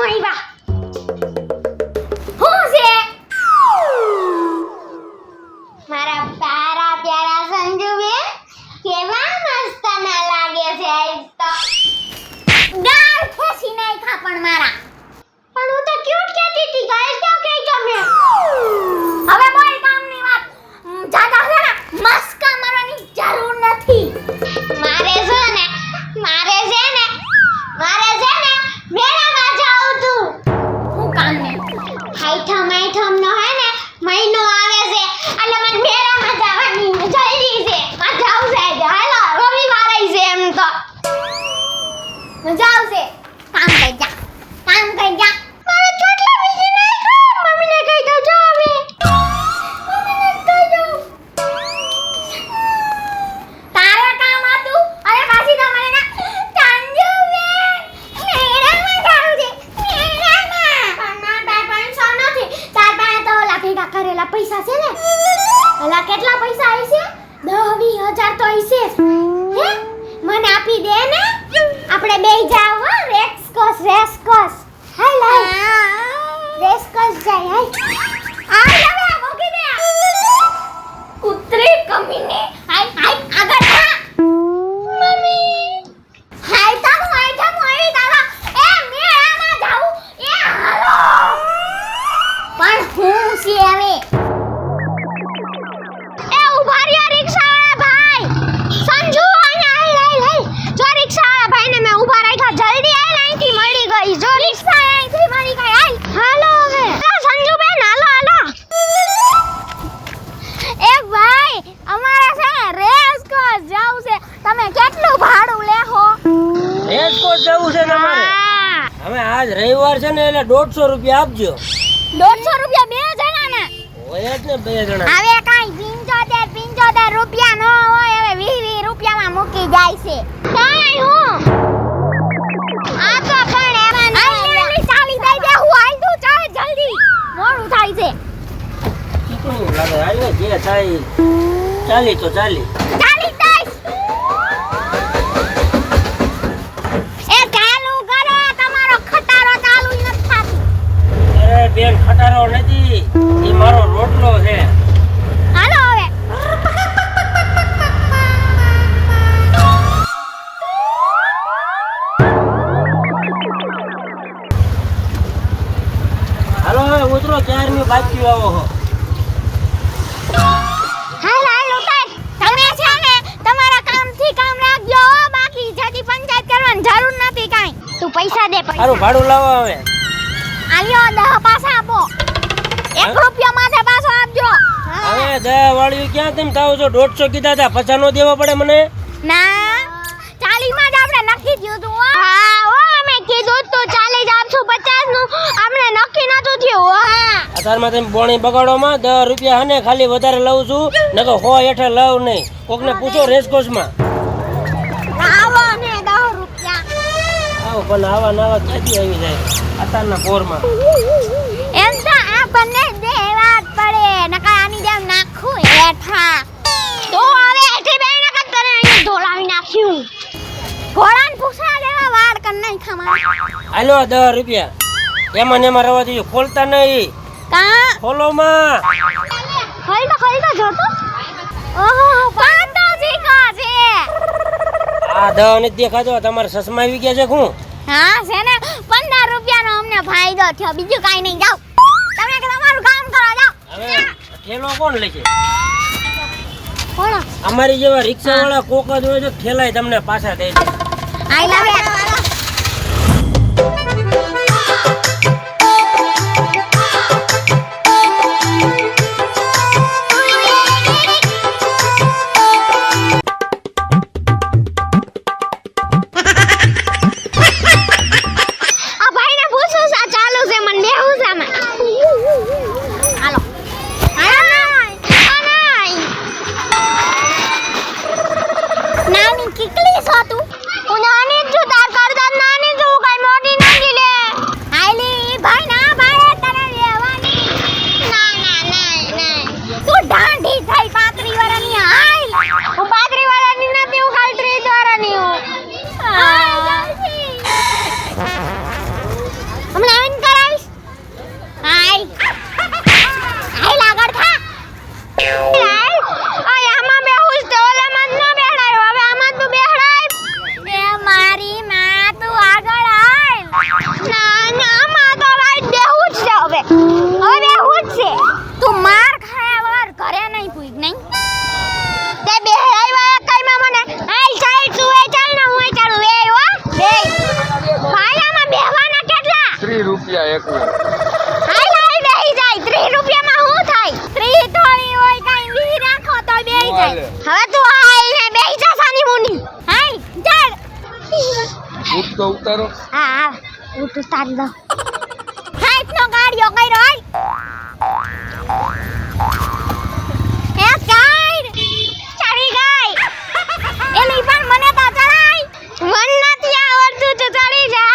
આવ્યા. હું છે મારા પ્યારા પ્યારા સંજુબેન, કેવા મસ્ત ના લાગે છે આજ તો. ગાલ ખેંચી નાખ્યા પણ મારા. પણ હું તો ક્યુટ કહેતી હતી, ગાલ ક્યાં કહી તમે? હવે બોલ કામની વાત. જાદા છે ને મસ્કા મારવાની જરૂર નથી. મારે છે ને મેળામાં જાઉં છું. હું કામ ને આઈટમ નો હે ને મહિનો આવે છે એટલે મને મેળામાં જવાની જલ્દી છે. માં જાવ છે હાલો, રવિવારે છે એમ તો મજા આવશે. કામ કરી જા મારે ચોટલા બીજી નહીં ખા. મમ્મીને કહી દો જો હવે. મમ્મીને કહી દો. તારે કામ હતું અરે પાછી તમારે ના ચાંદુ બે મેળામાં જાવ છે. મેળામાં પણ ના પૈસા નથી. તાર પાસે તો ઓલા ભેગા કરેલા પૈસા છે ને? ઓલા કેટલા પૈસા હશે? 10-20 હજાર તો હશે. હે મને આપી દે ને, આપણે બેય જાવ હો. રેસકોસ હાલ રેસકોસ જાય. હાલ હવે મૂકી દે કૂતરી કમીને. હાલ આગળ થા. મમ્મી હાલ તારું આઈટમ આવી તારા એ મેળામાં જાવ એ હાલો. પણ હું છે હવે એ ઉભા રહ્યા રિક્ષાવાળા ભાઈ. સંજુ અને લઈ જો રિક્ષાવાળા ભાઈને મેં ઉભા રાખ્યા. જલ્દી આય, અહીંથી મળી ગઈ. જો રિક્ષા અહીંથી મળી ગઈ. હાલો હવે સંજુબેન હાલો. એ ભાઈ અમારે છે રેસકોર્સ જાવું છે. તમે કેટલું ભાડું લેહો? રેસકોર્સ જવું છે તમારે? હવે આજ રવિવાર છે ને એટલે 150 રૂપિયા આપજો. 150 રૂપિયા બે જણાના હોય જ ને બે જણા. હવે કાઈ 75 રૂપિયા નો હોય. હવે 20 રૂપિયામાં મૂકી જાય છે. કાઈ હું આ તો પણ એમાં આઈ ચાલી દઈ દે. હું આઈ તું ચાલ જલ્દી, મોડું થાય છે. કેટલું લાગે? હાલ ને જે થાય ચાલી તો ચાલી. ચાલી દઈશ. એ ચાલુ કરો. તમારો ખટારો ચાલુ જ નથી થતો. અરે બેન ખટારો નથી, એ મારો રોટલો છે. હાલો હવે હાલો હવે ઉતરો, 4ની બાકી આવો હો. હાલ ઉતાર. તમે છે ને તમારા કામથી કામ રાખજો. બાકી જતી પંચાયત કરવાની જરૂર નથી કાઈ. તું પૈસા દે. સારું ભાડું લાવો હવે. આલ્યો 10 પાછા આપો. 1 રૂપિયા માથે પાછો આપજો. હવે 10 વાળ્યું ક્યાં તેમ થાવ છો? 150 કીધા હતા, 50 નો દેવા પડે મને? ના 40 માં જ આપણે નક્કી થયું હતું. હા હો અમે કીધું તો 40 જ આપશું. 50 નું આપણે નક્કી નતું થયું. હા અત્યારમાં તમે બોણી બગાડો માં 10 રૂપિયા હને ખાલી વધારે લઉં છું, નકર 100 હેઠે લઉં નહીં. કોકને પૂછો રેસકોર્સ માં. આવો ને 10 રૂપિયા. આવો પણ આવા નવા ક્યાંથી આવી જાય અત્યારના પોરમાં? એમ તો આપણને દેવા જ પડે. નકર આની જેમ નાખું હેઠા તો હવે એથી બે નકર તને અહીં ઢોલાવી નાખ્યું. ઘોડાને પૂછા દેવા વાડ કર નહીં ખમા. હાલો 10 રૂપિયા એમાં ને એમાં રવા દઈએ. ખોલતા નહીં. કા ખોલો માં. ખોલતો જોતો. ઓહો પાતો જીકા છે. આ 10 નથી દેખાતો. તમારે સસમા આવી ગયા છે શું? હા છે ને 15 રૂપિયાનો અમને ફાયદો થયો. બીજું કાઈ નહીં. જાવ તમે કે તમારું કામ કરો. જાવ હવે ઠેલો કોણ લે છે? કોણ? અમારી જેવા રિક્ષા વાળા કોક જ હોય છે, ઠેલાય તમને પાછા દઈ દે. આઈ લવ યુ. નાની કીકલી છો તું. હું નાની છું તાર કરતા બૂટ તો ઉતારો. હા હા હું તો તારી દઉં હાઈટનો ગાડીઓ કર્યો હે ગાઈડ ચડી ગઈ એલી પણ મને તો ચડાઈ મન નથી આવડતું તો ચડી જા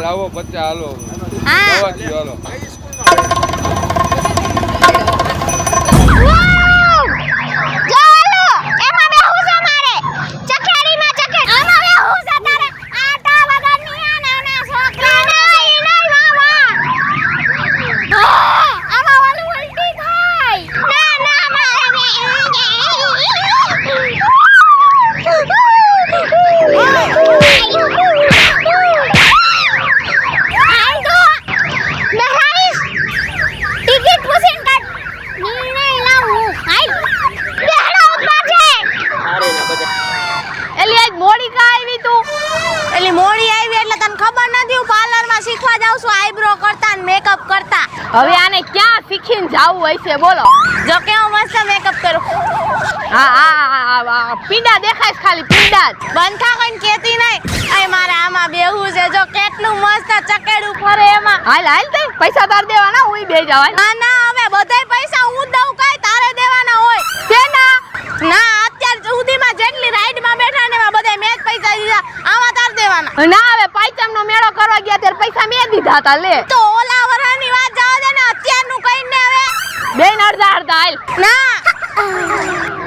લાવો 50 હાલો. હા દવા લ્યો હાલો. હવે આને ક્યાં શીખીને જાવું હોય છે બોલો જો કેવો મસ્ત મેકઅપ કરો હા પીડા દેખાય છે ખાલી પીડા જ બંધા કોઈને કેતી નહીં આ મારે આમાં બેહું છે જો કેટલું મસ્ત ચકેડું ફરે એમાં હાલ તે પૈસા તાર દેવાના હું બે જવાય ના હવે બધાય પૈસા હું દઉં કાઈ તારે દેવાના હોય છે ના અત્યાર સુધીમાં જેટલી રાઈડમાં બેઠા ને એમાં બધાય મેં જ પૈસા દીધા આમાં તાર દેવાના ના હવે પાંચમનો મેળો કરવા ગયા ત્યારે પૈસા મેં દીધા હતા લે તો ઓલા વરાની વાત જાવ દે ને અત્યારનું કઈને હવે બેન અડધા હાલ ના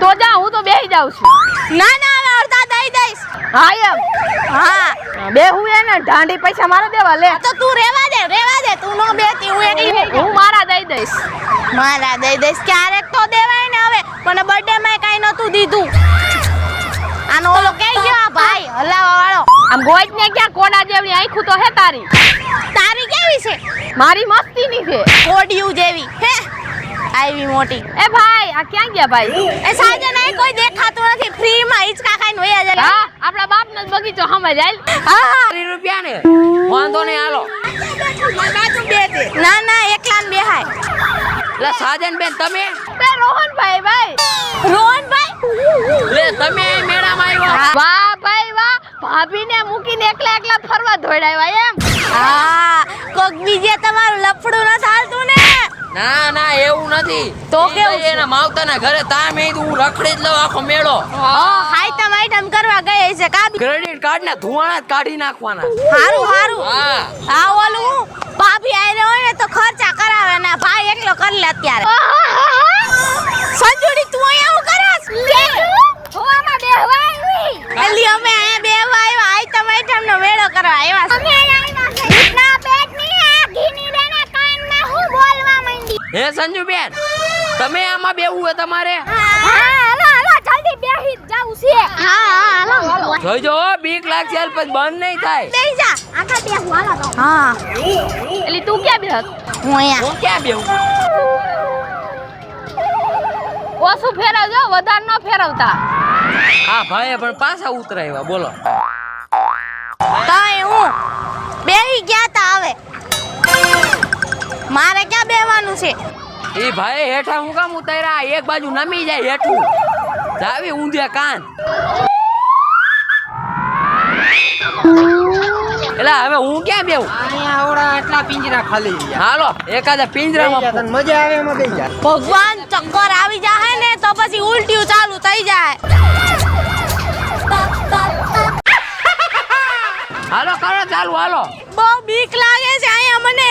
તો જા હું તો બેહી જાઉં છું ના હવે અડધા દઈ દઈશ હા એમ હા બે હું એને ઢાંડી પૈસા મારે દેવા લે તો તું રેવા દે તું નો બેતી હું એકલી હું મારા દઈ દઈશ ક્યારેક તો દેવાય ને હવે પણ બર્થડે માં કાઈ નતું દીધું આનો ઓલો કઈ ગયો ભાઈ હલાવા વાળો આમ ગોઈત ને ક્યાં કોડા જેવી આંખું તો હે તારી કેવી છે મારી મસ્તીની છે કોડિયું જેવી હે આવી મોટી એ ભાઈ ભાઈ આ ક્યાં ગયા ભાઈ? એ સાજન અહીં કોઈ દેખાતું નથી, ફ્રી માં હિંચકા ખાઈને વયા જાય. હા આપણા બાપનો જ બગીચો સમજ હાલ. હા 30 રૂપિયા ને વાંધો નહીં હાલો. ના ના એકલા ને બેહાય. લે સાજન બેન તમે બે રોહનભાઈ ભાઈ. રોહનભાઈ લે તમે અહીં મેળામાં આવ્યા. વાહ ભાઈ વાહ, ભાભીને મૂકીને એકલા એકલા ફરવા દોડાવ્યા એમ. હા કોક બીજે તમારું લફડું ન ચાલતું ને. ના ના એવું નથી. તો ઈ કેવું ભાઈ એના માવતરના ઘરે તા મેં કીધું હું રખડી જ લઉં આખો મેળો. આઈટમ આઈટમ કરવા ગઈ છે કા. ક્રેડિટ કાર્ડ ને ધુવાણા જ કાઢી નાખવાના. હારું હારું. હા હા ઓલું ભાભી આઈને હોય ને તો ખર્ચા કરાવે ને ભાઈ એકલો કરી લે અત્યારે. સંજુડી તું અહીંયા હું કરસ? હોવામાં બેહવા આવી. એલી અમે અહીંયા બેહવા આવ્યા, આઈટમ આઈટમ નો મેળો કરવા આવ્યા. અમે આવ્યા છે ના પેટ ની આ ઘીની દેને કાનમાં હું બોલવા માંડી. હે સંજુ બેન તમે આમાં બેવું હે તમારે? હા હાલો હાલો જલ્દી બેહી જાવું છે. હા હાલો હાલો. જોઈજો બીક લાગશે હાલ પછી બંધ નહીં થાય. બેહી જા આગળ બેહું હાલો તો. હા એલી તું ક્યાં બેહત? હું અહીંયા. હું ક્યાં બેવું? ઓછું ફેરવજો વધારે ન ફેરવતા. હા ભાઈ પણ પાછા ઉતરાવ્યા બોલો. કાંઈ હું બેહી ગયા તા હવે. મારે ક્યાં બેહવાનું છે? એ ભાઈ હેઠા હું કામ ઉતાર્યા? એક બાજુ નમી જાય હેઠું જાવી ઊંધે કાન. એટલે હવે હું ક્યાં બેવું? અહીંયા આવડા આટલા પિંજરા ખાલી રહ્યા. હાલો એકાદા પિંજરામાં તને મજા આવે એમાં બેસી જા. ભગવાન ચક્કર આવી જાય ને તો પછી ઉલટીયું ચાલુ થઈ જાય. હાલો કરો ચાલુ હાલો. બહુ બીક લાગે છે અહીંયા મને.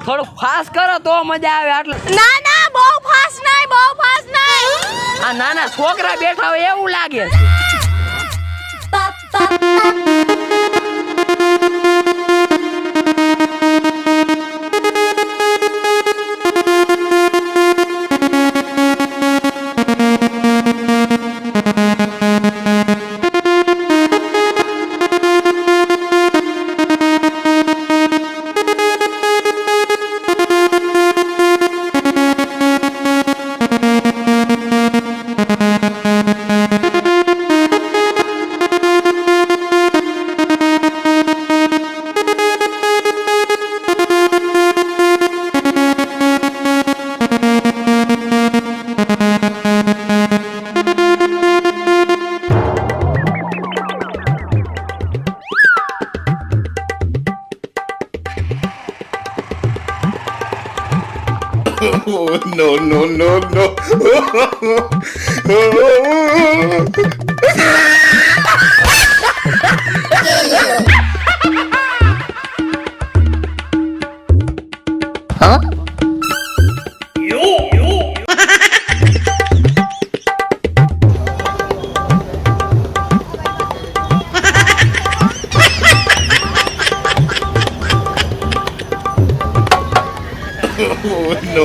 થોડુંક ફાસ્ટ કરો તો મજા આવે. આટલું ના ના બહુ ફાસ્ટ નહીં, બહુ ફાસ્ટ નહીં. આ નાના છોકરા બેઠા હોય એવું લાગે છે. Oh, no, no, no, no. Oh,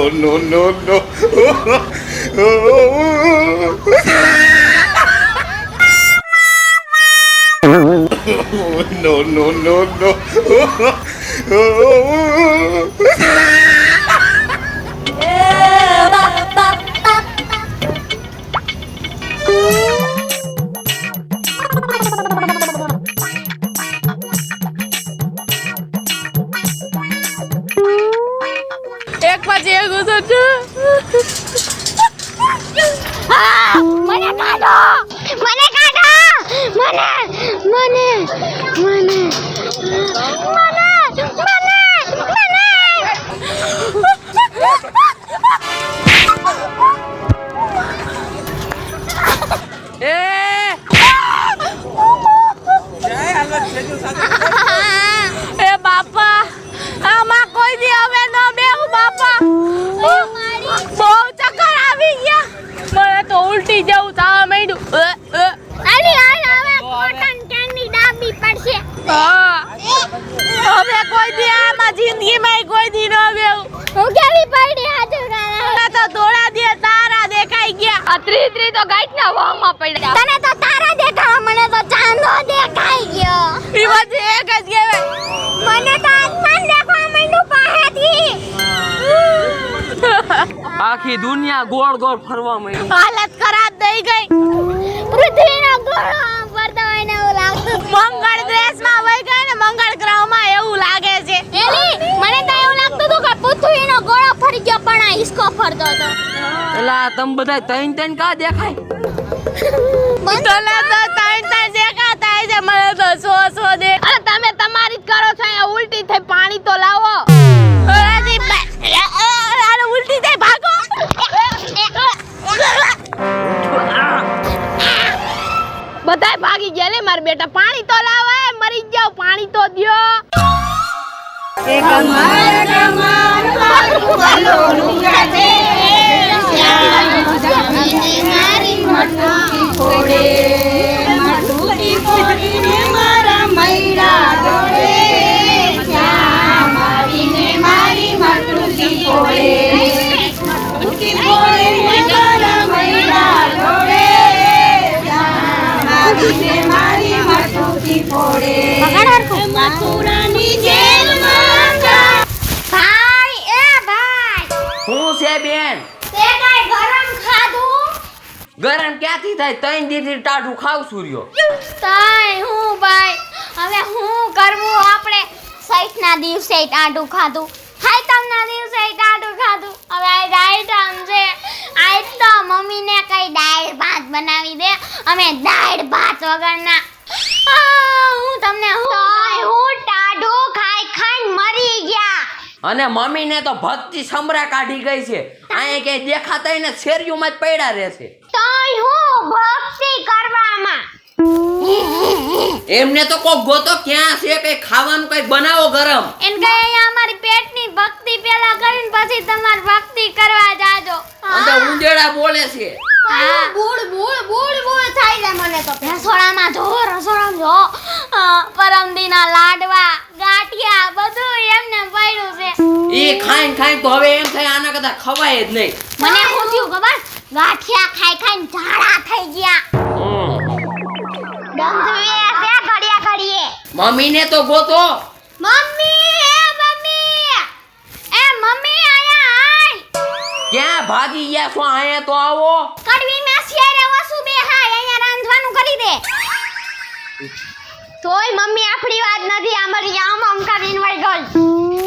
no, no, no, no. Oh, no, no, no, no. એક પછી એક ઉતરજો. મને કાઢો, મને કાઢો, મને મને મને એ બાપા આમાં કોઈ દી હવે ન બેહું બાપા. બહુ ચક્કર આવી ગયા. મને તો ઉલટી જવું થવા માંડ્યું. અલી હવે કોટન કેન્ડી ડાબી પડશે. હવે કોઈ દી આમાં જિંદગીમાં કોઈ દી ન બેહું. હું કેવી પડી હાજુ મને તો થોડા દે તારા દેખાઈ ગયા. આ ત્રી તો ગાઈટના વાહમાં પડ્યા. તને તો તારા દેખાવા, મને તો ચાંદો દેખાઈ ગયો. ઈ બધી એક જ કહેવાય. મને તો આસમાન દેખવા માંડ્યું. આખી દુનિયા ગોળ ગોળ ફરવા માંડી. હાલત ખરાબ થઈ ગઈ. પૃથ્વીનો ગોળો ફરતો હોય ને એવું લાગતું. મંગળ દેશમાં વહી ગઈ ને મંગળ ગ્રહમાં એવું લાગે છે. એલી મને તો એવું લાગતું હતું કે પૃથ્વીનો ગોળો ફરી ગયો પણ આ હિસકો ફરતો હતો. એલા તમે બધા તૈન તૈન કા દેખાય? તને તો ત્રણ દેખાતા છે, મને તો સો દે. અરે તમે તમારી જ કરો છો. અહીંયા ઉલટી થઈ પાણી તો લાવો. અરે ઉલટી થઈ ભાગો. બધાય ભાગી ગયા લે મારા બેટા. પાણી તો લાવો, મરી જાવ, પાણી તો દ્યો. ભાઈ એ ભાઈ હું છે બેન? તે કઈ ગરમ ખાધું? ગરમ ક્યાંથી થાય? તૈન દીધી ટાઢું ખાવ સૂર્યો. તાય હું ભાઈ હવે હું કરવું? આપણે સૈઠના દિવસે ટાઢું ખાધું, હાઈતમના દિવસે ટાઢું ખાધું. હવે આ આઈટમ છે, આજ તો મમ્મીને કઈ દાળ ભાત બનાવી દે. અમે દાળ ભાત વગરના હું તમને હું ટાઢું ખાઈ મરી ગયા. અને મમ્મીને તો ભક્તિ સમરા કાઢી ગઈ છે. અહીંયા ક્યાંય દેખાતાય ને શેરીઓમાં જ પડ્યા રહેશે. તોય હું ભક્તિ કરવામાં એમને તો કોક ગોતો ક્યાં છે, કઈ ખાવાનું કઈ બનાવો ગરમ. એન કઈ અહીંયા અમારી પેટની ભક્તિ પેલા કરીને પછી તમારી ભક્તિ કરવા જાજો. અંદર ઉંદેડા બોલે છે. બૂળ થાય છે મને તો. રસોડામાં જો, રસોડામાં જો, પરમદીના લાડવા, ગાંઠિયા બધું એમને પડ્યું છે. એ ખાઈને તો હવે એમ થાય આના કરતા ખવાય જ નહીં. મને શું થયું ખબર? ગાંઠિયા ખાઈને ઝાડા થઈ ગયા. ગંધવે છે ઘડીએ. મમ્મીને તો ગોતો. મમ્મી આયા આય. ક્યાં ભાગી ગયા છો? અહીંયા તો આવો. કડવી માં શેરે વસુ બે હાય અહીંયા રાંધવાનું કરી દે. તોય મમ્મી આપણી વાત નથી અમારી આમ કરીને વળી ગઈ.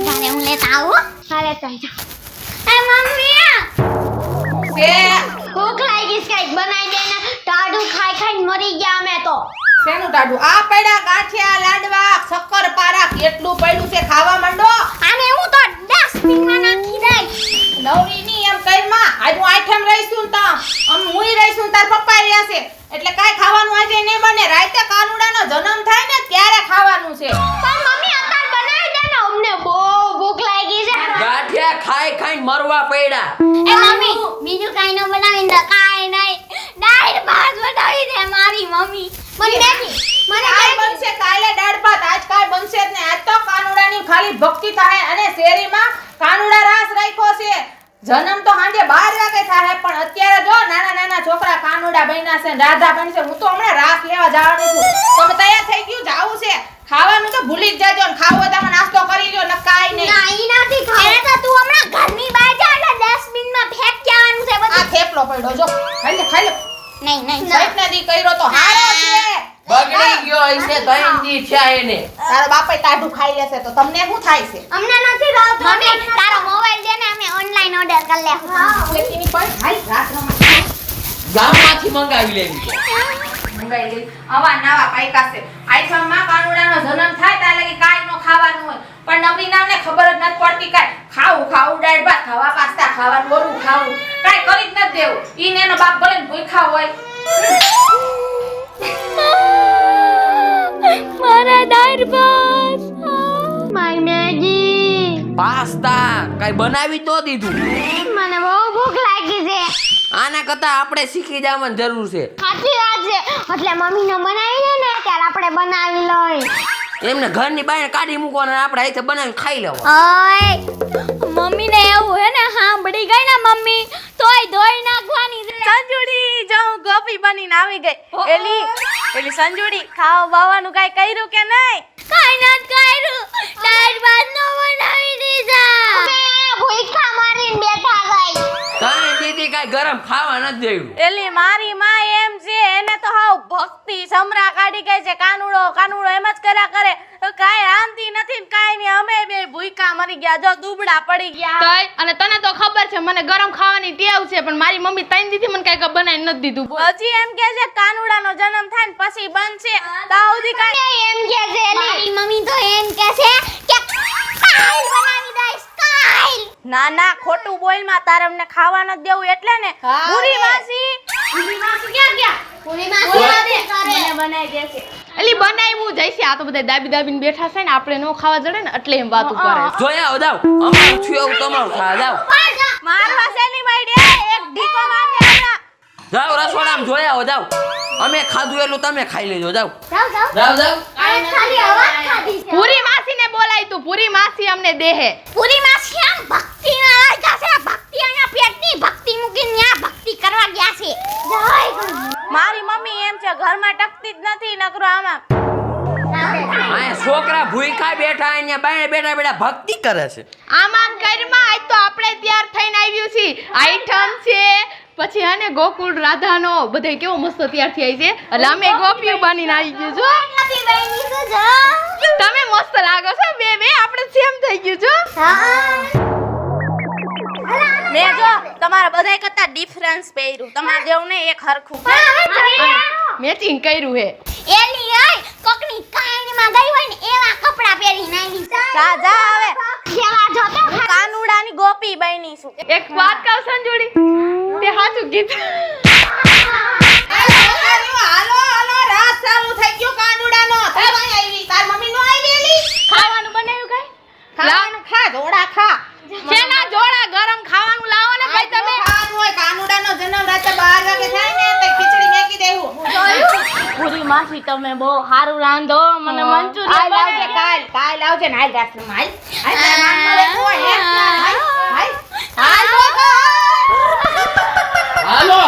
તારે હું લેતા આવું. હાલે તઈ જા. એ મમ્મી કે ભૂખ લાગી છે, કઈક બનાવી દે ને. ટાઢું ખાઈને મરી ગયા અમે તો. શેનું ટાઢું? આ પડ્યા ગાંઠિયા, લાડવા, શક્કરપારા, કેટલું પડ્યું છે, ખાવા માંડો. આને હું તો ડસ્ટબિનમાં નાખી દઈશ. નવરીની એમ કઈમાં આજ હું આઠમ રહીશું ને હુંય રહીશું, તાર પપ્પા રહ્યા છે એટલે કાઈ ખાવાનું આજે નહીં બને. રાતે કાનુડાનો જન્મ થાય ને ત્યારે ખાવાનું છે. પણ મમ્મી અત્યારે બનાવી દે ને, અમને બહુ ભૂખ લાગી છે. ગાંઠિયા ખાઈને મરવા પડ્યા. એ મમ્મી બીજું કાઈ ન બનાવીને તો કાઈ નહીં, દાળ ભાત બનાવી દે મારી મમ્મી. મને કાઈ બનશે કાલે દાળ ભાત, આજ કાઈ બનશે જ નહીં. આજ તો કાનુડાની ખાલી ભક્તિ થાય. અને શેરીમાં કાનુડા રાસ રાખ્યો છે. જન્મ તો સાંજે 12 વાગે થાય, પણ અત્યારે જો નાના છોકરા કાનુડા બન્યા છે, રાધા બનશે. હું તો હમણાં રાસ લેવા જવાની છું. તમે તૈયાર થઈ ગયું? જાવું છે. ખાવાનું તો ભૂલી જ જાજો ને ખાવું હોય તો તમે નાસ્તો કરી લ્યો ને કાઈ નહીં. ના ઈ નથી ખાવું. એને તો તું હમણાં ઘરની બહાર જા એટલે ડસ્ટબિનમાં ફેંક જવાનું છે બધું. આ થેપલો પડ્યો જો. ખાઈ લે. નહીં સૈટને દી કર્યો તો હારો છે. બગડી ગયો હશે તૈન દી થયા એને. તારો બાપે ટાઢું ખાઈ લેશે તો તમને શું થાય છે? અમને નથી ભાવતું. મમ્મી તારો મોબાઈલ દે ને, અમે ઓનલાઈન ઓર્ડર કરી લેશું. લેતીની પણ હાઈ રાત રમા ગામમાંથી મંગાવી લેવી. મંગાઈ લે. આવા નવા પાયકા છે. આઈફોનમાં કાનુડાનો જન્મ થાય ત્યારે લગી કાઈ નો ખાવાનું હોય. પણ નવરી નામને ખબર જ નથી પડતી કાઈ. ખાવું દાળ ભાત ખાવા, પાસ્તા ખાવા, બોરું ખાવું, કાઈ કરી જ નથી દેવું. ઈને એનો બાપ ભલે ભૂખા હોય. મારા દાળ ભાત. My Maggi. પાસ્તા કઈ બનાવી તો દીધું. મને બહુ ભૂખ લાગી છે. આના કરતા આપણે શીખી જવાની જરૂર છે. સાચી વાત છે. એટલે મમ્મીને બનાવી દે ને ત્યારે આપણે બનાવી લઈ. એમને ઘરની બહાર કાઢી મૂકવાના, આપણે હાથે બનાવી ખાઈ લેવા. ઓય મમ્મીને એવું હે ને સાંભળી ગઈ ને મમ્મી તોય ધોઈ નાખવાની છે. સંજુડી જો હું ગોપી બનીને આવી ગઈ. એલી સંજુડી ખાવા બાવાનું કાઈ કર્યું કે નહીં? કાઈ નત કર્યું. દાળ ભાત નો બનાવી દીધા. અમે ભૂખા મારીને બેઠા ગઈ. કામ ખાવા નથી દેવું. એલી મારી માં એમ છે એને તો હાવ ભક્તિ સમરા કાઢી ગઈ છે. કાનુડો કાનુડો એમ જ કર્યા કરે. કાંઈ આંતી નથી ને કાંઈ નહીં. અમે બે ભૂયકા મરી ગયા, જો દુબળા પડી ગયા. તોય અને તને તો ખબર છે મને ગરમ ખાવાની ટેવ છે, પણ મારી મમ્મી તૈન દીધી મને કાંઈ બનાવી નથી દીધું. બોલ. હજી એમ કે છે કાનુડાનો જન્મ થાય ને પછી બનશે. તાઉદી કાંઈ એમ કે છે મારી મમ્મી તો એમ કે છે કે સ્ટાઈલ બનાવી દે સ્ટાઈલ. ના ના ખોટું બોલ માં, તારે અમને ખાવા નથી દેવું એટલે ને. પૂરી માસી ક્યાં ગયા? પૂરી માસી મને બનાવી દેશે. એલી બનાવ્યું જઈશે. આ તો બધા દાબી દાબીને બેઠા છે ને, આપણે નો ખાવા જડે ને એટલે એમ વાતું કરે. જોયા જાવ, અમારું થયું એવું તમારું થા જાવ. મારવા છે ની માઈડે એક ઢીકો મારને હમણાં. જાવ રસોડામાં જોયા જાવ. અમે ખાધું એટલું તમે ખાઈ લેજો જાવ. જાવ જાવ જાવ જાવ. ખાલી અવાજ ખાધી છે. પૂરી માસીને બોલાય તું. પૂરી માસી અમને દેહે. પૂરી માસી આમ ભક્તિ ના લાગ્યા છે. ભક્તિ અહીંયા પેટની ભક્તિ મૂકીને ત્યાં ભક્તિ કરવા ગયા છે. જય ગુરુ. મારી મમ્મી એમ છે ઘરમાં ટકતી જ નથી નકરો આમાં. આ છોકરા ભૂયખા બેઠા અહીંયા બાયણે બેઠા બેઠા ભક્તિ કરે છે. આમાં ઘરમાં આજ તો આપણે તૈયાર થઈને આવ્યું છીએ. આઈટમ છે પછી આને ગોકુળ રાધાનો બધે કેવો મસ્ત તૈયાર થઈ છે. એટલે અમે ગોપીઓ બનીને આવી ગયું છો. નથી બહેની તો જો. તમે મસ્ત લાગો છો બે બે. આપણે સેમ થઈ ગયું છો. મેં જો તમારા બધાય કરતા ડિફરન્સ પહેર્યું. તમારે જેવું નહીં એક હરખું. મેચિંગ કર્યું હે. એલી આય કોકની કાઈનમાં ગઈ હોય ને એવા કપડા પહેરીને આવી છે. જા જા હવે જેવા જો તો કાનુડાની ગોપી બની છું. એક વાત કહું સંજોડી, તે સાચું કીધું. હાલો હાલો રાત ચાલુ થઈ ગયો કાનુડાનો. તે ભાઈ આવી તાર મમ્મી નો આવી એલી. ખાવાનું બનાવ્યું કઈ? ખાવાનું ખા જોડા ખા. શેના જોડા? ગરમ ખાવાનું લાવો ને ભાઈ તમે. ખાવાનું હોય કાનુડાનો જન્મ રાતે 12 વાગે થાય ને તે ખીચડી મેકી દેવું. પૂરી માસી તમે બહુ સારું રાંધો. મને હાલ મંચુરિયન લાવજે કાલ લાવજે ને હાલ રાતમાં હાલ. હાલ તારા નામનો લેખો હોય હે. હાલ હાલ તો હાલો.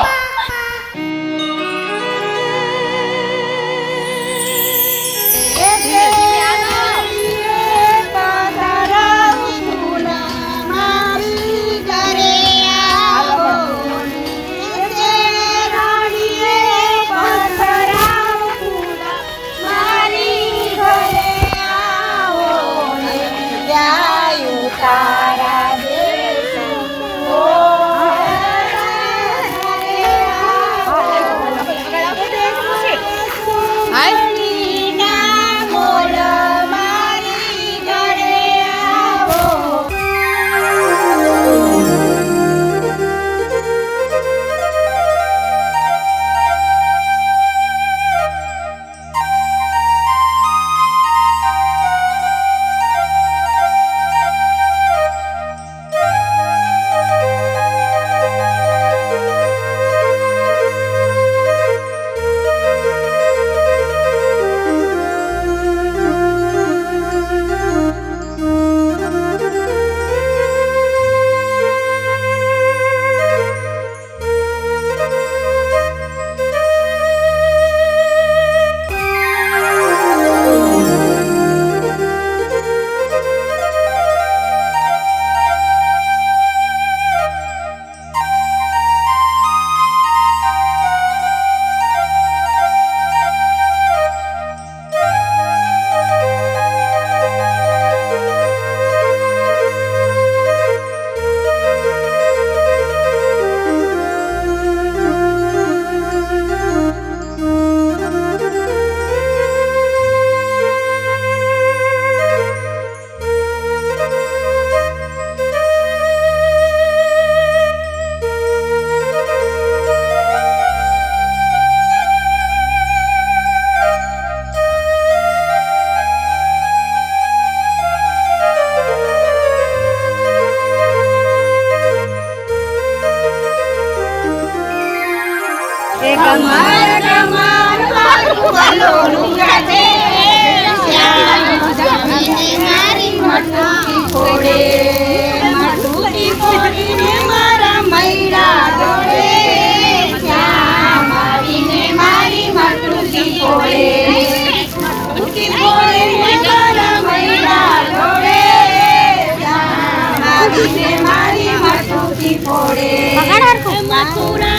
પકડ હરખું.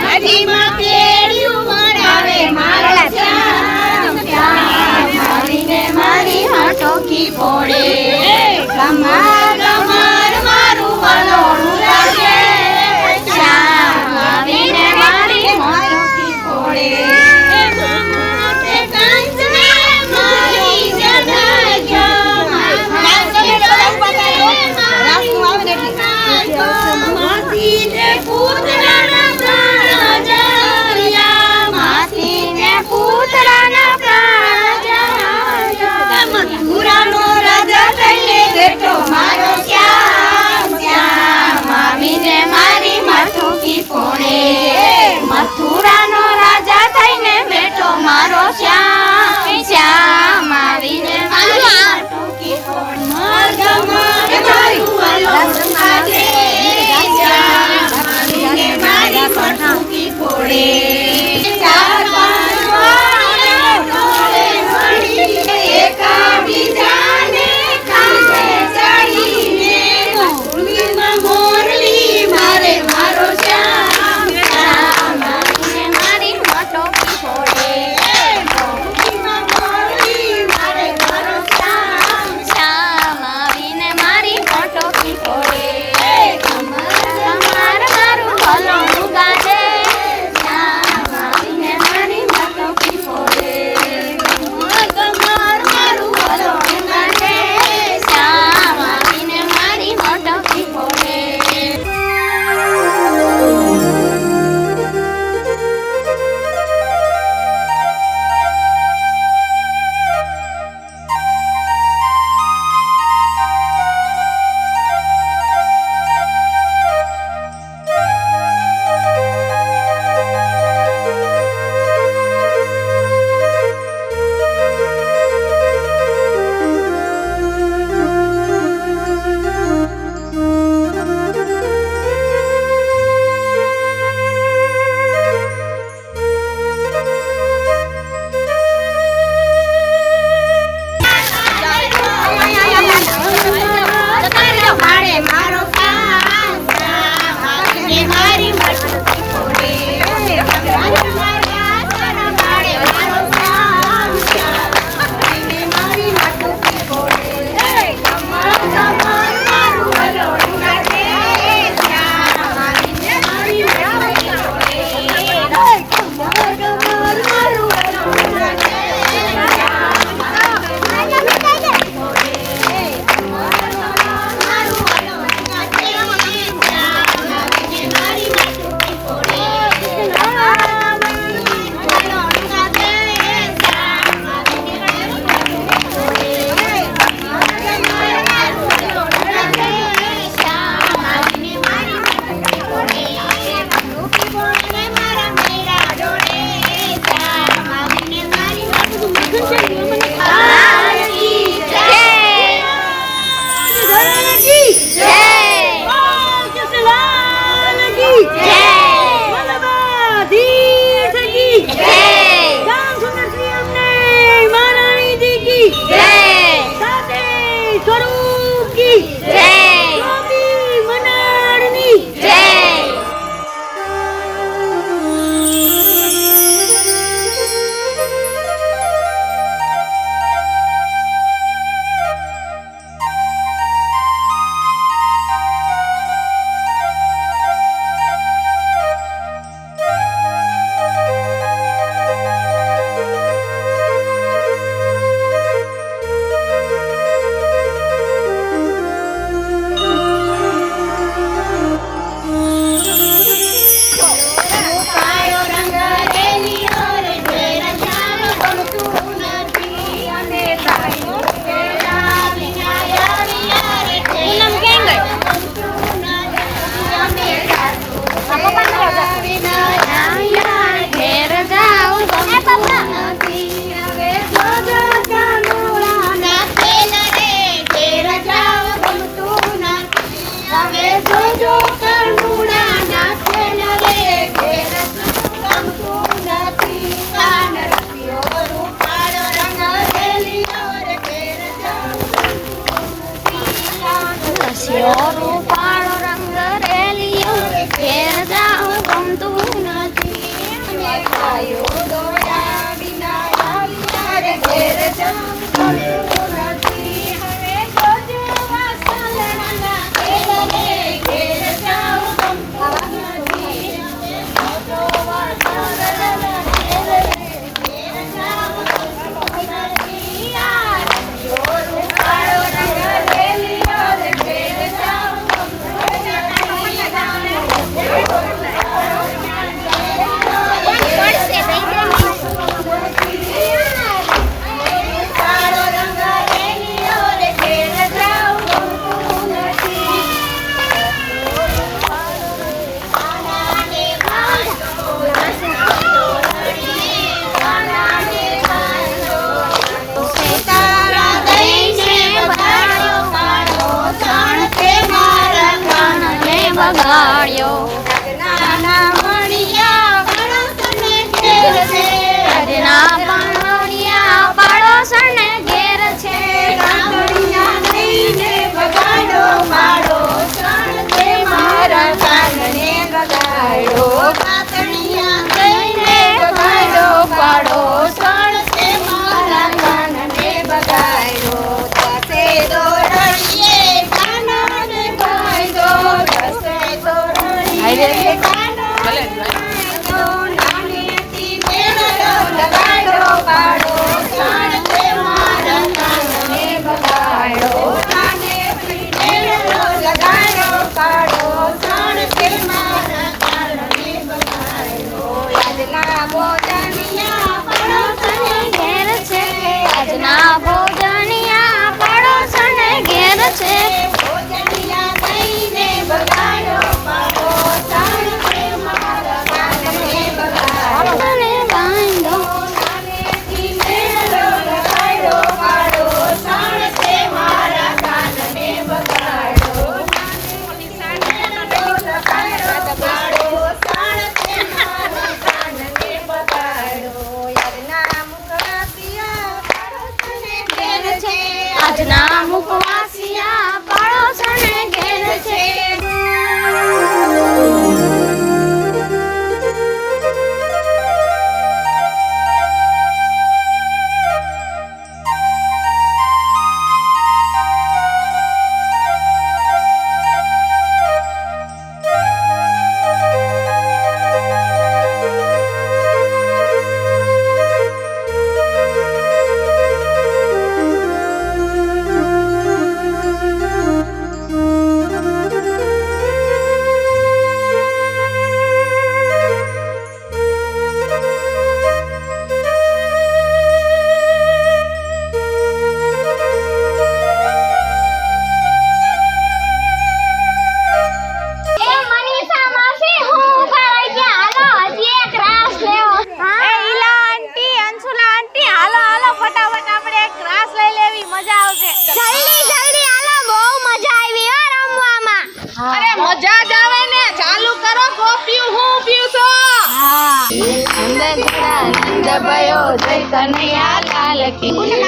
માટીમાં કેળિયું વણાવે મારો શ્યામ શ્યામ આવીને મારી હાટોકી ફોડે ગમાર ગમાર મારું વલોણું લાગે શ્યામ આવીને મારી હાટોકી ફોડે મારો શ્યામ શ્યામ આવીને મારી મથુકી ફોડે મથુરાનો રાજા થઈને બેઠો મારો શ્યામ શ્યામ આવીને મારી મથુકી ફોડે મારું વલોણું લાગે શ્યામ આવીને મારી મથુકી ફોડે ચાર પાંચ ટોળે મળી એકાબીજાને કાંધે ચડીને મોરલીમાં મોરલી મારે મારો શ્યામ શ્યામ આવીને મારી મટોકી ફોડે મોરલીમાં મોરલી મારે મારો શ્યામ શ્યામ આવીને મારી મટોકી ફોડે કમર મારું ભલોણું ગાજે શ્યામ આવીને મારી મટોકી ફોડે કમર મારું ભલોણું ગાજે શ્યામ આવીને મારી મટોકી ફોડે મારો શ્યામ શ્યામ આવીને મારી મટકી ફોડે મારો શ્યામ શ્યામ આવીને મારી મટકી ફોડે કમર કમર મારું વલોણું લાગે શ્યામ આવીને મારી મટકી ફોડે કમર કમર મારું વલોણું લાગે શ્યામ આવીને મારી મટકી ફોડે રૂપાળો રંગ રેલિયો બગાડ્યો નાના મણિયા પાડોશને ઘેર છે આજના મણિયા પાડોશને ઘેર છે કાકડિયા લઈને બગાડો પાડોશણ તે મારા કાનને બગાડ્યો કાકડિયા લઈને બગાડો પાડોશણ તે મારા કાનને બગાડ્યો તસે દોરડીએ કાનને બાંધો તસે દોરડીએ કાનને બાંધો નાનેથી મેળો લગાડો પાડોશણ તે મારા કાનને બગાડ્યો નાનેથી મેળો લગાડો પાડોશણ તે મારા કાનને બગાડ્યો આજના ભોજનિયા પાડોશને ઘેર છે આજના ભોજનિયા પાડોશને ઘેર છે ભોજનિયા લઈને બગાડો પાડોશણ તે મારા કાનને બગાડ્યો બાંધો નાનેથી મેળો લગાડો પાડોશણ તે મારા કાનને બગાડ્યો નાનેથી મેળો લગાડો પાડોશણ તે મારા કાનને બગાડ્યો આજના મુખવાસિયા પાડોશને ઘેર છે આજના મુખવાસિયા પાડોશને ઘેર છે એ મનીષા માસી હું કરાઈ ગયા હાલો હજી એક રાસ લેવો એ ઈલા આંટી અંશુલા આંટી હાલો હાલો ફટાફટ આપણે એક ગ્રાસ લઈ લેવી મજા આવશે જલ્દી જલ્દી હાલો બહુ મજા આવી હો રમવામાં અરે મજા જ આવે ને ચાલુ કરો ગોપ્યું હું પીઉં છો નંદ ગયા નંદ ભયો જય કનૈયા લાલ કી નંદ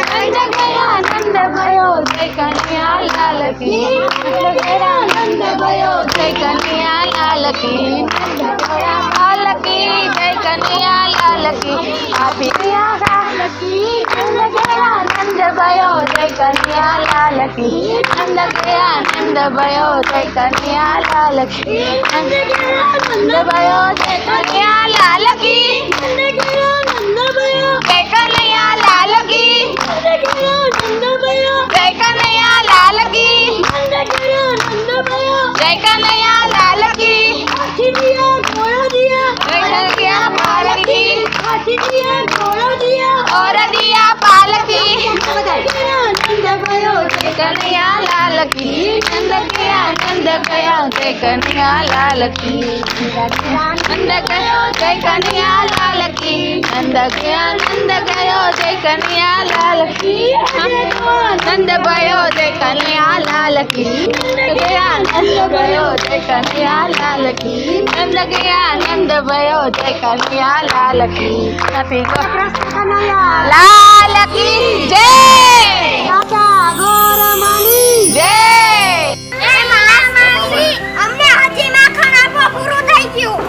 ગયા નંદ ભયો જય કનૈયા લાલ કી નંદ ગયા નંદ ભયો જય કનૈયા લાલ કી નંદ ગયા લાલ કી જય કનૈયા લાલ કી આપી ગયા લાલ કી નંદ ગયા નંદ ભયો જય કનૈયા લાલ કી નંદ ગયા નંદ ભયો જય કનૈયા લાલ કી નંદ ગયા નંદ ભયો જય કનૈયા લાલ કી નંદ ગયા નંદ ભયો જય કનૈયા લાલ કી નંદ ગયા નંદ ભયો જય કનૈયા લાલ કી નંદ ગયા નંદ ભયો જય કનૈયા લાલ કી હાથી દિયા ઘોડા દિયા જય ગયા પાલકી હાથી દિયા ઘોડા દિયા ઓર દિયા પાલકી નંદ ગયા નંદ ભયો જય કનૈયા લાલ કી નંદ ગયા નંદ ભયો જય કનૈયા લાલ કી નંદ ગયો જય કનૈયા લાલ કી નંદ ગયા નંદ ગયો જય કનૈયા લાલ કી નંદ ભયો જય કનૈયા લાલ કી નંદ ગયા નંદ ભયો જય કનૈયા લાલ કી નંદ ગયા નંદ ભયો જય કનૈયા લાલ કી નથી કનૈયા લાલ કી જય રાજા ગોરમાની જય એ માસી અમને હજી માખણ આપો પૂરું થઈ ગયું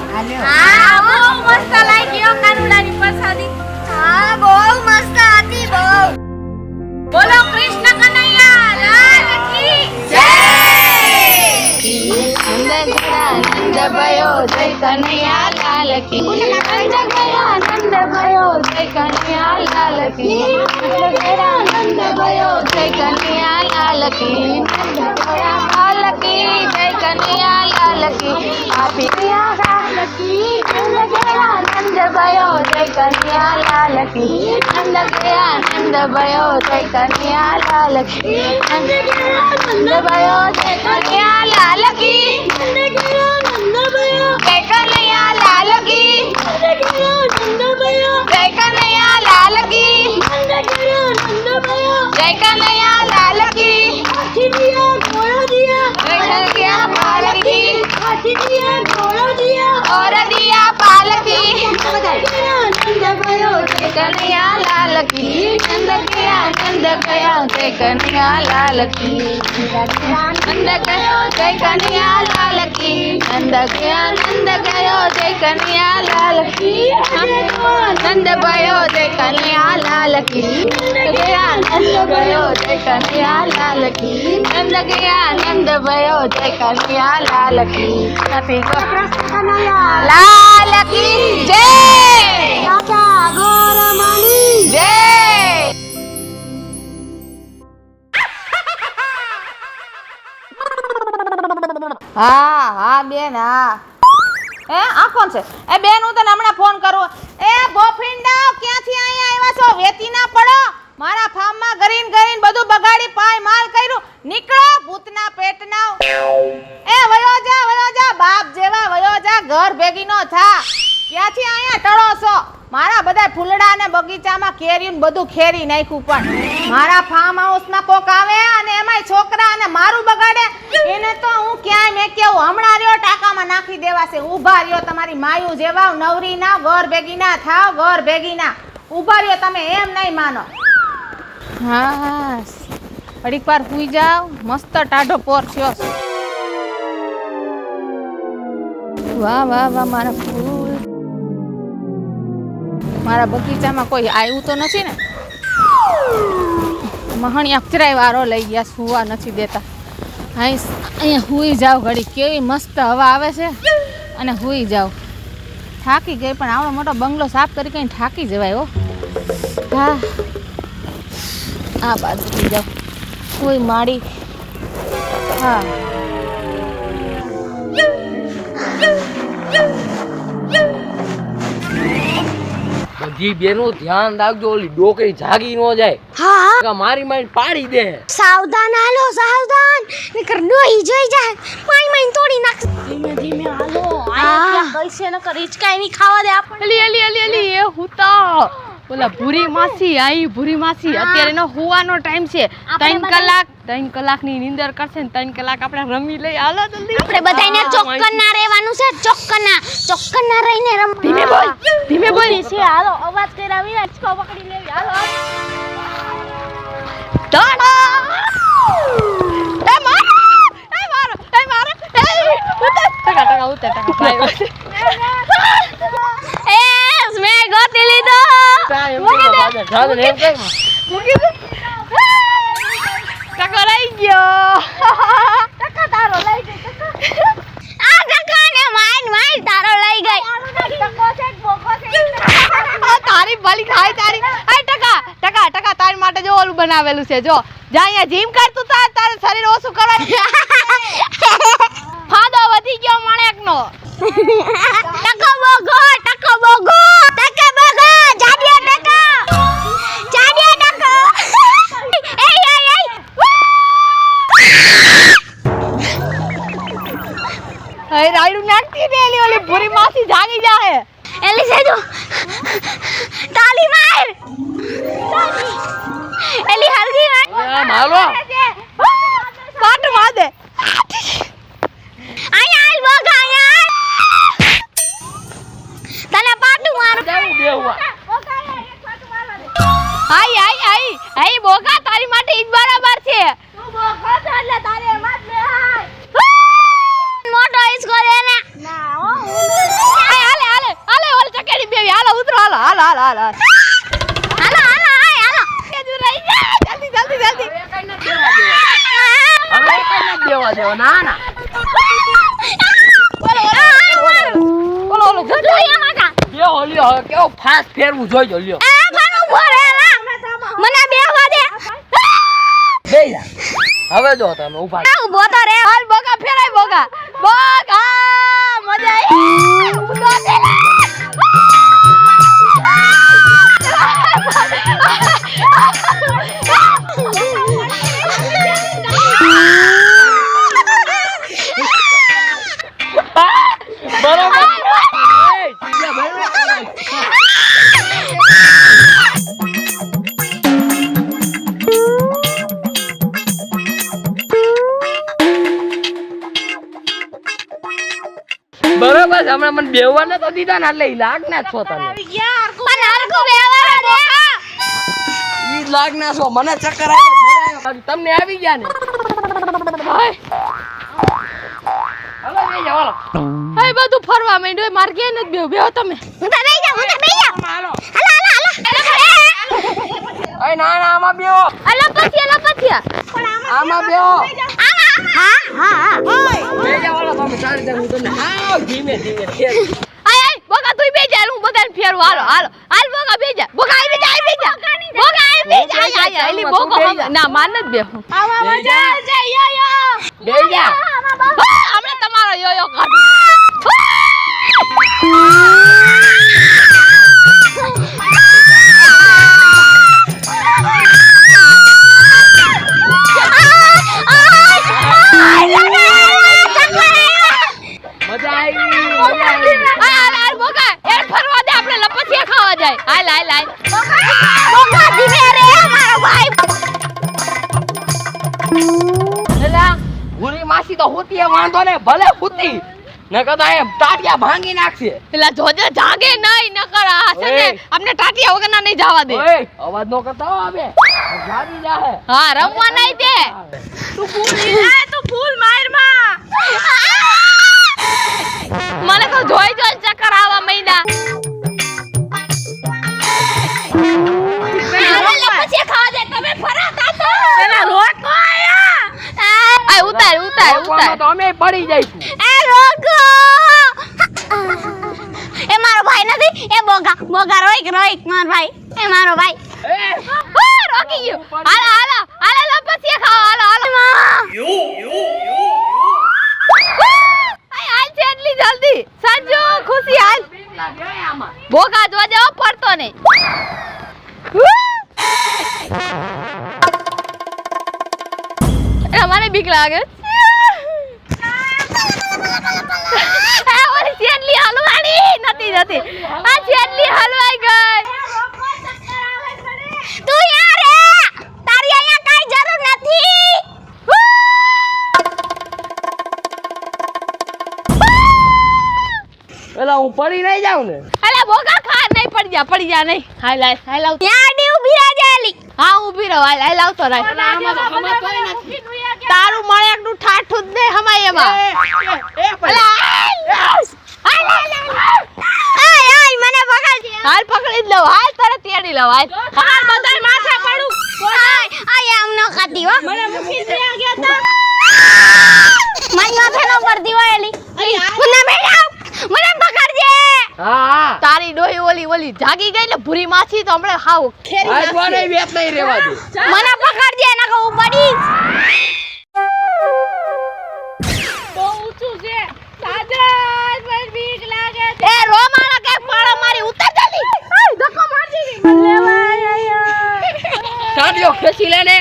હા બહુ મસ્ત લાગ્યો કાનુડાની પસંદી હા બહુ મસ્ત હતી બહુ બોલો કૃષ્ણ કનૈયા લાલ કી જય નંદ ગયા નંદ ભયો જય કનૈયા લાલ કી નંદ ગયા નંદ ભયો જય કનૈયા લાલ કી નંદ ગયા નંદ ભયો જય કનૈયા લાલ કી નંદ ગયા પાલકી જય કનૈયા લાલ કી આપી ગયા લાલ કી નંદ ગયા નંદ ભયો જય કનૈયા લાલ કી નંદ ગયા નંદ ભયો જય કનૈયા લાલ કી નંદ ગયા નંદ ભયો જય કનૈયા લાલ કી નંદ ગયા નંદ ભયો જય કનૈયા લાલ કી નંદ ગયા નંદ ભયો જય કનૈયા લાલ કી નંદ ગયા નંદ ભયો જય કનૈયા લાલ કી હાથી દિયા ઘોડા દિયા જય કનૈયા પાલકી કનૈયા લાલ કી નંદ ગયા જય કનૈયા લાલ કી નંદ ગયો જય કનૈયા લાલ કી નંદ ગયો જય કનૈયા લાલ કી નંદ ભયો જય કનૈયા લાલ કી નંદ ગયો જય કનૈયા લાલ કી નંદ ગયા નંદ ભયો જય કનૈયા લાલ કી નથી લાલ કી જય જય હા હા બેન હા આ કોણ છે એ બેન હું તને હમણાં ફોન કરું એ બોફિંડા ક્યાંથી અહીંયા આવ્યા છો વેતી ના પડો મારા ફાર્મમાં ગરીન બધું બગાડી પાય માલ કર્યું નીકળો ભૂતના પેટના એ વયો જા બાપ જેવા વયો જા ઘર ભેગી નો થા ક્યાંથી અહીંયા ટળો છો મારા બધા ફૂલડા ને બગીચામાં કેરીયું બધું ખેરી નાખ્યું પણ મારા ફાર્મ હાઉસમાં કોક આવે અને એમાંય છોકરા અને મારું બગાડે એને તો હું ક્યાંય મેં કેવું હમણાં રહ્યો ટાંકામાં નાખી દેવાશે ઊભા રહ્યો તમારી માયું જેવા નવરી ના ઘર ભેગી ના થાવ ઘર ભેગી ના ઊભા રહ્યો તમે એમ નહીં માનો હા ઘડીક વાર સુઈ જાવ મસ્ત ટાઢો પોર થયો છે. વાહ વાહ વાહ મારા ફૂલ મારા બગીચામાં કોઈ આવ્યું તો નથી ને મહણી અક્ષરાય વારો લઈ ગયા સુવા નથી દેતા અહીંયા હુઈ જાવ ઘડી કેવી મસ્ત હવા આવે છે અને હુઈ જાવ થાકી ગઈ પણ આવડો મોટો બંગલો સાફ કરી કઈ થાકી જવાય હો હા આ બાજુ સુઈ જાવ કોઈ માડી હા બધી બેનો ધ્યાન રાખજો ઓલી ડોકરી જાગી ન જાય હા મારી મારી પાડી દે સાવધાન હાલો સાવધાન નકર ડોહી જોઈ જાય માઈ તોડી નાખ ધીમે હાલો આ કઈસે નકર ઈચકાઈ ની ખાવા દે આપણે અલી એ હુતા ઓલા ભૂરી માસી અત્યારે એનો હુવાનો ટાઈમ છે 3 કલાકની નીંદર કરશે ને 3 કલાક આપણે રમી લઈ હાલો જલ્દી આપણે બધાયને ચોક્કના રહેવાનું છે ચોક્કના રહીને રમ ધીમે બોલ છે હાલો અવાજ કર્યા વિના હિંચકો પકડી લેવી હાલો દાડા એ મારો ટકા ઉતર પાયો એ મે ગોતી લીધો ટકા રહી ગયો ટકા તારો લઈ ગઈ આ ટકાને માર તારો લઈ ગઈ ટકો છે બોકો છે તારી ભલી ખાય તારી ટકા તારી માટે જો ઓલું બનાવેલું છે જો જા અહીંયા જીમ કરતું તારે શરીર ઓછું કરવા ફાદો વધી ગયો માણેકનો ટકો બોગો જાડિયા ટકો હે રાયડું નાખતી ને ઓલી ભૂરી માસી જાગી જાય એલી સેજો તાલી માર એલી હરગી માર મારો કાટ માર દે આયા આલ બોગા આયા તને પાટું માર આઈ બોગા તારી માટે ઈ જ બરાબર છે તું બોગો તો એટલે તારે એમાં જ લે હાય મોટો ઈસકો દે ને ના હો હાલે ઓલ ચકેડી બેવી હાલો ઉતરો હાલો હાલો કેજુ રહી જા જલ્દી હવે કઈ નથી દેવા દેવા ના ઓલો જોયા માકા લ્યો હવે કેવો ફાસ્ટ ફેરવું જોઈજો લ્યો આ ઘણું ભરેલા મને બેહવા દે બે જા હવે જો તમે ઉભા આ ઉભો તો રે હાલ બોગા ફેરાય બોગા મજા આવી ઉડો દે બરોબર બરોબર હમણાં મને બેહવા ન તો દીધા ને એટલે લાગ ના છો તમે પણ હરકો બેહવા દે લાગના છો મને ચક્કર આવે તમને આવી ગયા ને હાય હાલો બેહી જાઓ હાલો હાય બધું ફરવા માંડ્યું માર કે નથી બેહો બેહો તમે હું તો બેહી જાઉં હાલો હાલો અય ના ના આમાં બેહો અલા પથિયા આમાં બેહો હા બેહી જાઓ હાલો તમે સારી રીતે હું તમને આવ ધીમે ધીમે ખેલ આય બોગા તું બેહી જા હું બધાને ફેરવું હાલો બોગા બેહી જા બોગા આવી જા બોગા આવી જા આય એલી બોગા ના માન નથી બેહું બેહી જા બેહી જા હમણાં તમારો યોયો કાઢું મજા આવી હાલ બોગા એ ફરવા દે આપણે લપસિયા ખાવા જાય હાલ બોગા ધીમે રે મારો ભાઈ એલા ભૂરી માસી તો હોતી વાંધો ને ભલે હોતી ન કદા એ ટાટિયા ભાંગી નાખશે પેલા જોજે જાગે નહીં નકર આ છે ને આપણે ટાટિયા વગરના નહીં જવા દે ઓય અવાજ નો કરતા હો અબે જાડી જાહે હા રમવા નહીં દે તું ફૂલ માર માં મને તો જોઈ ચક્કર આવવા માંડ્યા પછી ખાવા જાય તમે ફરાતા તો પેલા રોકો આયા ઉતાર તો અમે પડી જઈશું એ રોકો એ મારો ભાઈ નથી એ બોગા રોઈક મારો ભાઈ એ મારો ભાઈ રોકી ગયો હાલો લપસિયા ખાવા હાલો હાલ છે એટલી જલ્દી સાંજો ખુશી હાલ બોગા જોજે પડતો નહીં મને બીક લાગે ઓલી ચેટલી હલવાણી નથી આ ચેટલી હલવાઈ ગઈ તું યાર રે તારી અહીંયા કાઈ જરૂર નથી પેલા હું પડી નહીં જાઉં ને અલા બોગા ખા નહીં પડી જા નહીં હાલ ત્યાં આડી ઊભી રહે જેલી હા ઊભી રહો હાલ આવતો રાય તારું મળે એકનું ઠાઠું જ ને હમાય એમાં આય મને પકડજે હાલ પકડી જ લઉં હાલ તરત તેડી લઉં હાલ બધાય માથે પડું આય આમ નો ખાતી હો મને મૂકી દે ગયા તા મારી માથે નો પડતી હોય એલી મને બેઠા મને પકડજે હા તારી ડોહી ઓલી જાગી ગઈ ને ભૂરી માછી તો હમણે હાવ ખેરી આજ વાને વેત નહીં રેવા દે મને પકડજે નકો હું પડીશ બહુ ઊંચું છે સાજન મને બીક લાગે છે એ રોમાણા કે પાળા મારી ઉતર જલ્દી ધક્કો મારજી ટાટિયો ખેંચી લે ને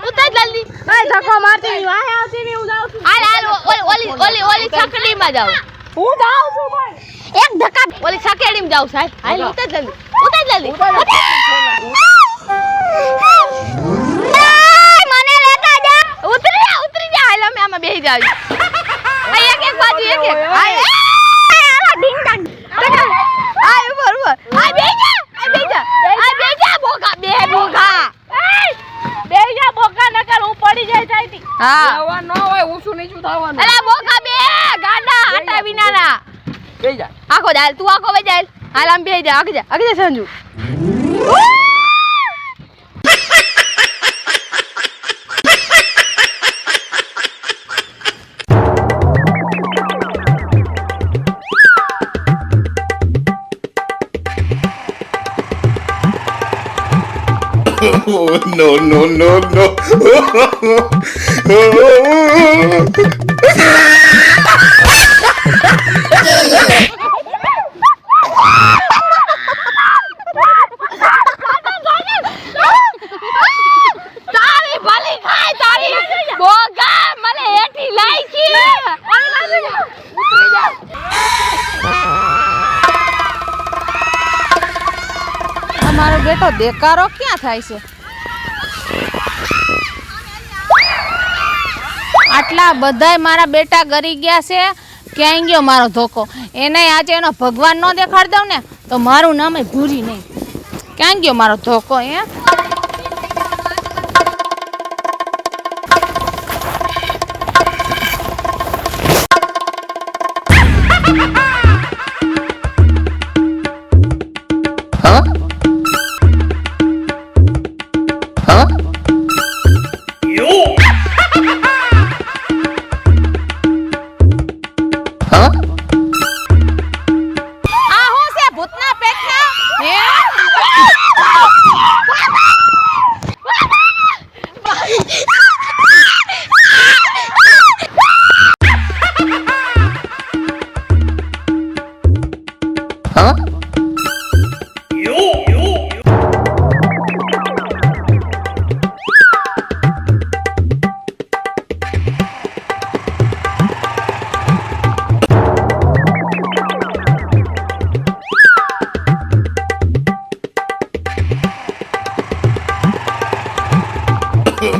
ઉતર જલ્દી ધક્કો મારતી વાહે આવતી ની હું જાઉં છું હાલ ઓલી છકડીમાં જાવ હું જાઉં છું ભાઈ એક ધક્કા ઓલી છકેડીમાં જાવ સાહેબ હાલ ઉતર જલ્દી મને લેતા જા ઉતરી જા હાલ અમે આમાં બેહી જાવી આ એક બાજુ એક હાલ ડીંગ ડાંગ હાલ બરોબર આ બેહી જા બોગા બેહી જા બોગા નકર હું પડી જાય સાઈતી હા આવા ન હોય ઊંચું નીચું થવાનું અલા બોગા બે ગાડા આટા વિનાના બેહી જા આખો જાય તું આખો વઈ જાય હાલ આમ બેહી જા આગળ જા સંજુ Oh, no. તારી ભલી ખાય તારી બોગા મને હેઠી લાઈ છે ઉતરી જા અમારો બેટો દેકારો ક્યાં થાય છે આટલા બધાય મારા બેટા ગરી ગયા છે ક્યાંય ગયો મારો ધોકો એને આજે એનો ભગવાન ન દેખાડ દઉં ને તો મારું નામ ભૂરી નહીં ક્યાં ગયો મારો ધોકો હે આ હું છે ભૂતના પેટના હે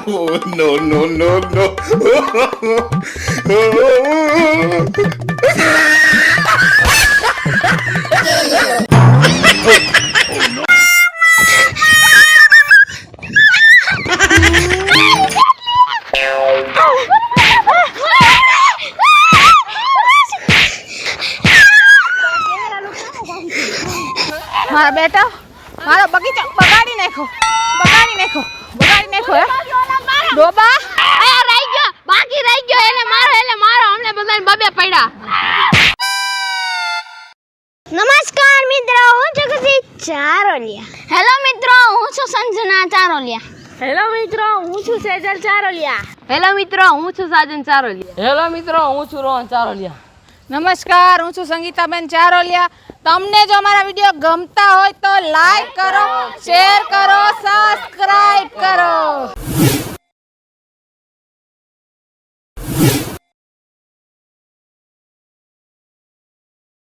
Oh, no, no, no, no. મારા બેટા મારો બગીચો બગાડી નાખ્યો હે ડોબા આ રહી ગયો બાકી રહી ગયો એને મારો અમને બધાને બબે પડ્યા નમસ્કાર મિત્રો, હું છું ખુશી ચારોલિયા. હેલો મિત્રો હું છું સંજના ચારોલિયા હેલો મિત્રો હું છું સેજલ ચારોલિયા હેલો મિત્રો હું છું સાજન ચારોલિયા હેલો મિત્રો, હું છું રોહન ચારોલિયા. નમસ્કાર હું છું સંગીતાબેન ચારોલિયા. તમને જો અમારા વિડીયો ગમતા હોય તો લાઈક કરો, શેર કરો, સબસ્ક્રાઇબ કરો.